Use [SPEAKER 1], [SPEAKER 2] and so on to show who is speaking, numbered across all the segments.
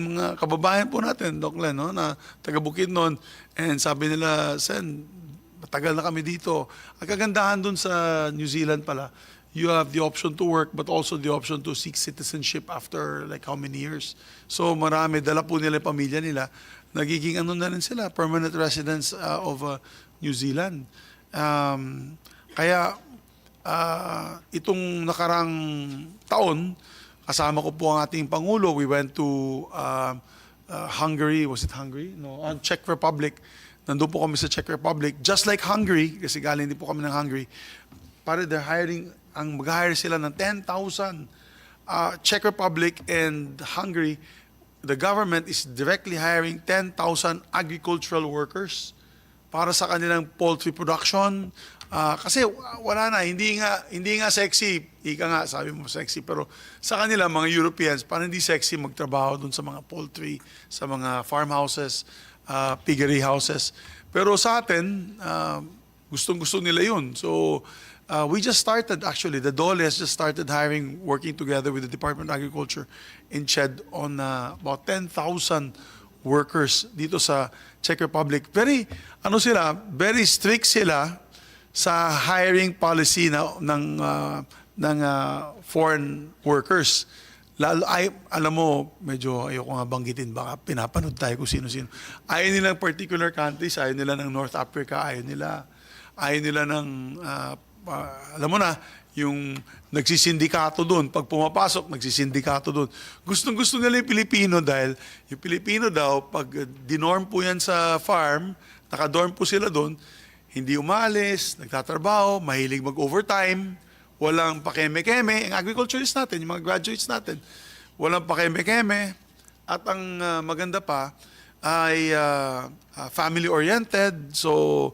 [SPEAKER 1] Mga kababayan po natin, Doc Len, no, na taga Bukidnon, and sabi nila, Sen, matagal na kami dito. Ang kagandahan dun sa New Zealand pala, you have the option to work but also the option to seek citizenship after like how many years. So marami, dala po nila yung pamilya nila, nagiging ano na rin sila, permanent residents of New Zealand. Kaya itong nakarang taon, kasama ko po ang ating Pangulo. We went to Hungary. Was it Hungary? No, Czech Republic. Nandun po kami sa Czech Republic. Just like Hungary, kasi galing din po kami ng Hungary, they're hiring, mag-hire sila ng 10,000. Czech Republic and Hungary, the government is directly hiring 10,000 agricultural workers para sa kanilang poultry production. Kasi wala na, hindi nga sexy, ika nga, sabi mo sexy, pero sa kanila, mga Europeans, parang hindi sexy magtrabaho dun sa mga poultry, sa mga farmhouses, piggery houses. Pero sa atin, gustong-gusto nila yun. So, we just started, actually, the DOLE has just started hiring, working together with the Department of Agriculture in CHED on about 10,000 workers dito sa Czech Republic. Very strict sila sa hiring policy ng foreign workers. Lalo, alam mo, medyo ayoko nga banggitin, baka pinapanood tayo kung sino-sino. Ayaw nila ng particular countries, ayaw nila ng North Africa, ayaw nila ng, alam mo na, yung nagsisindikato doon. Pag pumapasok, nagsisindikato doon. Gustong-gusto nila yung Pilipino dahil yung Pilipino daw, pag dinorm po yan sa farm, nakadorm po sila doon, hindi umalis, nagtatrabaho, mahilig mag-overtime, walang pakeme-keme. Ang agriculturist natin, yung mga graduates natin, walang pakeme-keme. At ang maganda pa ay family-oriented. So,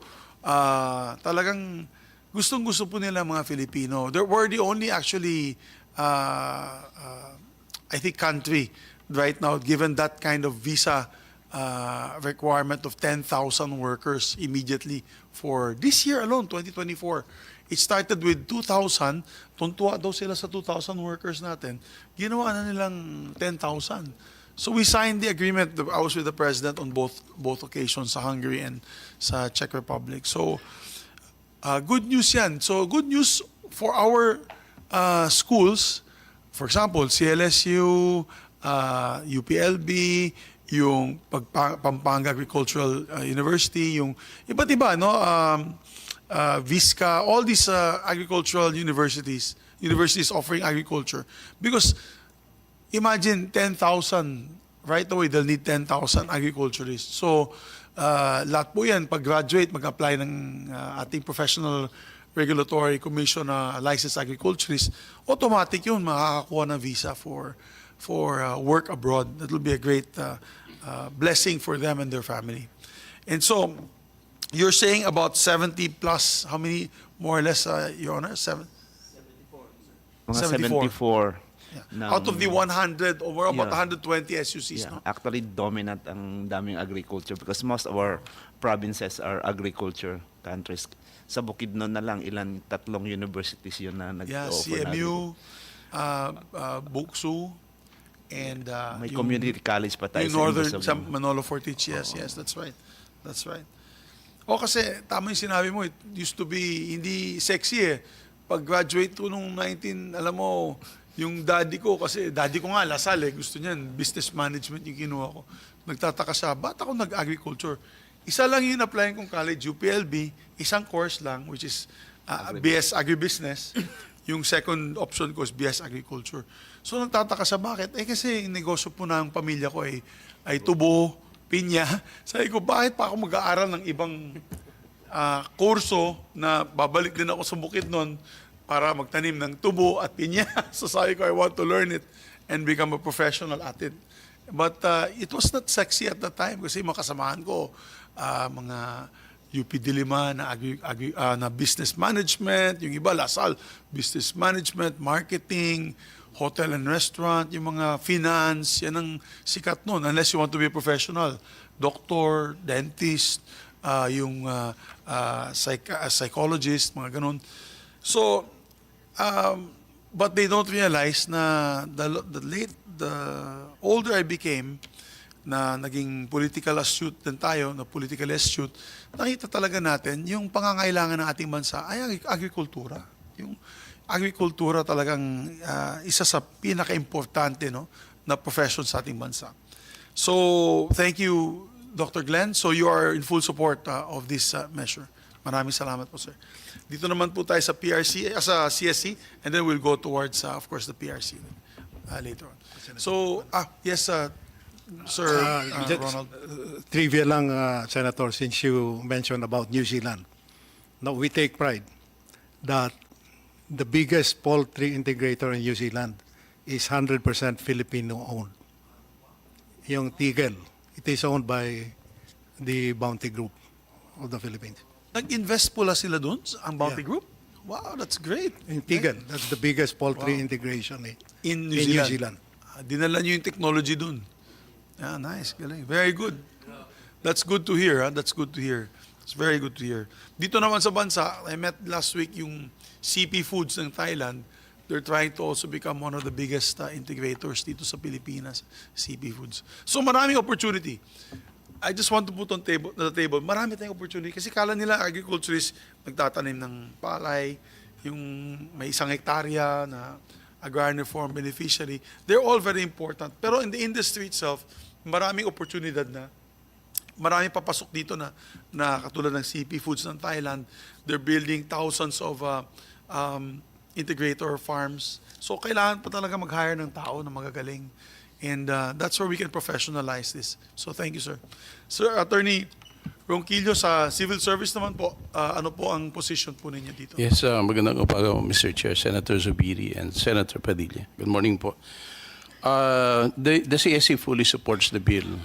[SPEAKER 1] talagang gustong-gusto po nila mga Filipino. We're the only actually, I think, country right now given that kind of visa requirement of 10,000 workers immediately for this year alone, 2024. It started with 2,000. Tuntua daw sila sa 2,000 workers natin. Ginawa na nilang 10,000. So we signed the agreement. I was with the president on both occasions, sa Hungary and sa Czech Republic. So good news yan. So good news for our schools. For example, CLSU, UPLB, yung Pampanga Agricultural University, yung iba't iba, no? Visca, all these agricultural universities offering agriculture. Because imagine 10,000, right away they'll need 10,000 agriculturists. So lahat po yan, pag-graduate, mag-apply ng ating Professional Regulatory Commission na licensed agriculturist, automatic yun, makakakuha ng visa for work abroad. That will be a great blessing for them and their family. And so, you're saying about 70 plus, how many more or less, Your Honor?
[SPEAKER 2] 74.
[SPEAKER 3] Mga
[SPEAKER 1] 74.
[SPEAKER 3] 74.
[SPEAKER 1] Yeah. Out of the 100, over about
[SPEAKER 3] Yeah.
[SPEAKER 1] 120 SUCs,
[SPEAKER 3] Yeah,
[SPEAKER 1] no?
[SPEAKER 3] actually dominant ang daming agriculture because most of our provinces are agriculture countries. Sa Bukidnon na lang, tatlong universities yun na
[SPEAKER 1] Yeah,
[SPEAKER 3] nag-offer na
[SPEAKER 1] CMU, Buksu, and
[SPEAKER 3] May
[SPEAKER 1] yung-
[SPEAKER 3] community college pa tayo
[SPEAKER 1] yung northern,
[SPEAKER 3] Ilocos.
[SPEAKER 1] sa Manolo Fortich, yes, that's right. That's right. O kasi, tama yung sinabi mo, it used to be, hindi sexy eh. Pag-graduate ko nung 19, alam mo, yung daddy ko, kasi daddy ko nga, Lasal eh, gusto niyan, business management yung kinuha ko. Nagtataka siya, ba't ako nag-agriculture? Isa lang yung apply kong college, UPLB, isang course lang, which is BS Agribusiness. Yung second option ko is BS Agriculture. So nagtataka siya, bakit? Kasi yung negosyo po ng pamilya ko ay tubo, pinya. Sabi ko, bakit pa ako mag-aaral ng ibang kurso na babalik din ako sa Bukidnon para magtanim ng tubo at pinya. So sabi ko, I want to learn it and become a professional at it. But it was not sexy at that time kasi mga kasamahan ko, mga UP Diliman na business management, yung iba Lasal, business management, marketing, hotel and restaurant, yung mga finance, yan ang sikat nun, unless you want to be a professional. Doctor, dentist, yung psychologist, mga ganun. So, but they don't realize na the older I became, na naging political astute din tayo, na politically astute, nakita talaga natin yung pangangailangan ng ating bansa ay agrikultura. Yung agrikultura talagang isa sa pinaka-importante, no, na profession sa ating bansa. So, thank you, Dr. Glenn. So, you are in full support of this measure. Maraming salamat po, sir. Dito naman po tayo sa PRC, sa CSC, and then we'll go towards, of course, the PRC later on. So, yes, Sir Ronald.
[SPEAKER 2] Trivia lang, Senator, since you mentioned about New Zealand. Now, we take pride that the biggest poultry integrator in New Zealand is 100% Filipino-owned. Yung Tigel, it is owned by the Bounty Group of the Philippines.
[SPEAKER 1] Nag-invest pula sila doon, ang Bounty Group? Wow, that's great.
[SPEAKER 2] In Tigel, that's the biggest poultry integration
[SPEAKER 1] In
[SPEAKER 2] in New Zealand.
[SPEAKER 1] Dinala nyo yung technology doon. Yeah, nice. Galing. Very good. That's good to hear. That's good to hear. It's very good to hear. Dito naman sa bansa, I met last week yung CP Foods ng Thailand. They're trying to also become one of the biggest integrators dito sa Pilipinas, CP Foods. So maraming opportunity. I just want to put on the table, marami tayong opportunity. Kasi kala nila agriculturist, nagtatanim ng palay, yung may 1 hektarya na agrarian reform beneficiary. They're all very important. Pero in the industry itself, maraming oportunidad na. Maraming papasok dito na katulad ng CP Foods ng Thailand. They're building thousands of integrator farms. So kailangan pa talaga mag-hire ng tao na magagaling. And that's where we can professionalize this. So thank you, sir. Sir, Attorney Ronquillo, sa civil service naman po, ano po ang position po ninyo dito?
[SPEAKER 4] Yes, magandang umaga, Mr. Chair, Senator Zubiri, and Senator Padilla. Good morning po. The CSC fully supports the bill,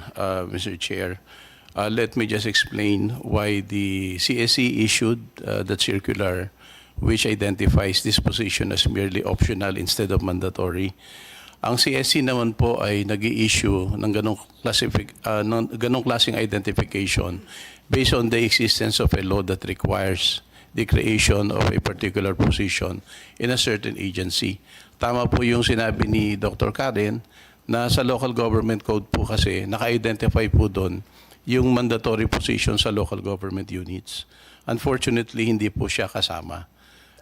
[SPEAKER 4] Mr. Chair. Let me just explain why the CSC issued that circular which identifies this position as merely optional instead of mandatory. Ang CSC naman po ay nag-i-issue ng ganong klaseng identification based on the existence of a law that requires the creation of a particular position in a certain agency. Tama po yung sinabi ni Dr. Karen na sa local government code po kasi naka-identify po doon yung mandatory position sa local government units. Unfortunately, hindi po siya kasama.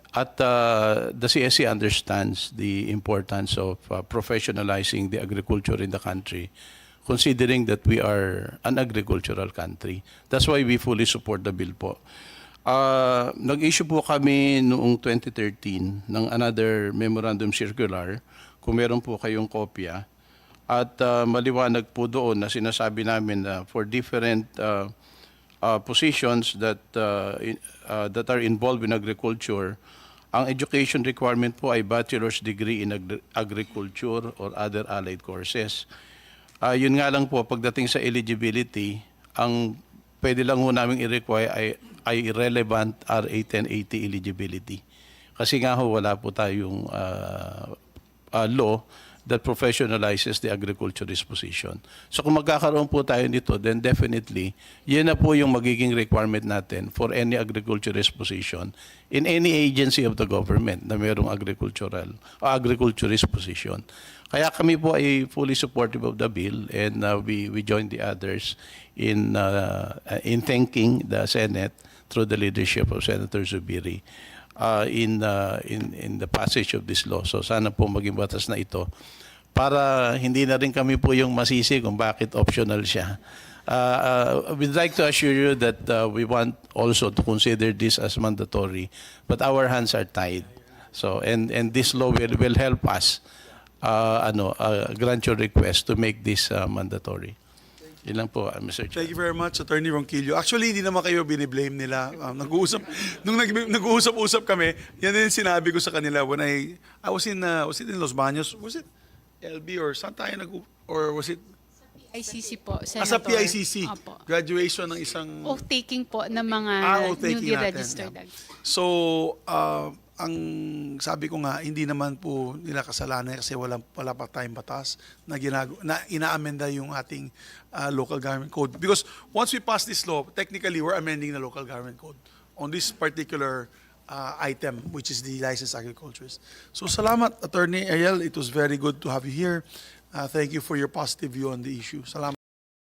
[SPEAKER 4] At the CSC understands the importance of professionalizing the agriculture in the country, considering that we are an agricultural country. That's why we fully support the bill po. Nag-issue po kami noong 2013 ng another memorandum circular, kung meron po kayong kopya. At maliwanag po doon na sinasabi namin na for different positions that are involved in agriculture, ang education requirement po ay bachelor's degree in agriculture or other allied courses. Yun nga lang po, pagdating sa eligibility, ang pwede lang ho namin i-require ay relevant RA 1080 eligibility. Kasi nga ho, wala po tayong law that professionalizes the agriculturist position. So kung magkakaroon po tayo nito, then definitely, yan na po yung magiging requirement natin for any agriculturist position in any agency of the government na mayroong agriculturist position. Kaya kami po ay fully supportive of the bill and we join the others in thanking the Senate through the leadership of Senator Zubiri in the passage of this law. So sana po maging batas na ito para hindi na rin kami po yung masisi kung bakit optional siya. We'd like to assure you that we want also to consider this as mandatory, but our hands are tied. So and this law will help us grant your request to make this mandatory. Yun lang po, Mr. Chair.
[SPEAKER 1] Thank you very much, Attorney Ronquillo. Actually, hindi naman kayo biniblame nila. Nung nag-uusap-usap kami, yan din sinabi ko sa kanila when I was in Los Baños. Was it LB or saan tayo or was it?
[SPEAKER 5] PICC po, Senator.
[SPEAKER 1] Sa PICC.
[SPEAKER 5] Opo.
[SPEAKER 1] Graduation ng isang...
[SPEAKER 5] Oath-taking po ng mga
[SPEAKER 1] oath-taking
[SPEAKER 5] newly
[SPEAKER 1] natin,
[SPEAKER 5] registered.
[SPEAKER 1] yeah. So, ang sabi ko nga, hindi naman po nila kasalanan kasi wala pa tayong batas na inaamenda yung ating local government code. Because once we pass this law, technically we're amending the local government code on this particular item, which is the licensed agriculturist. So salamat, Attorney Ariel. It was very good to have you here. Thank you for your positive view on the issue. Salamat.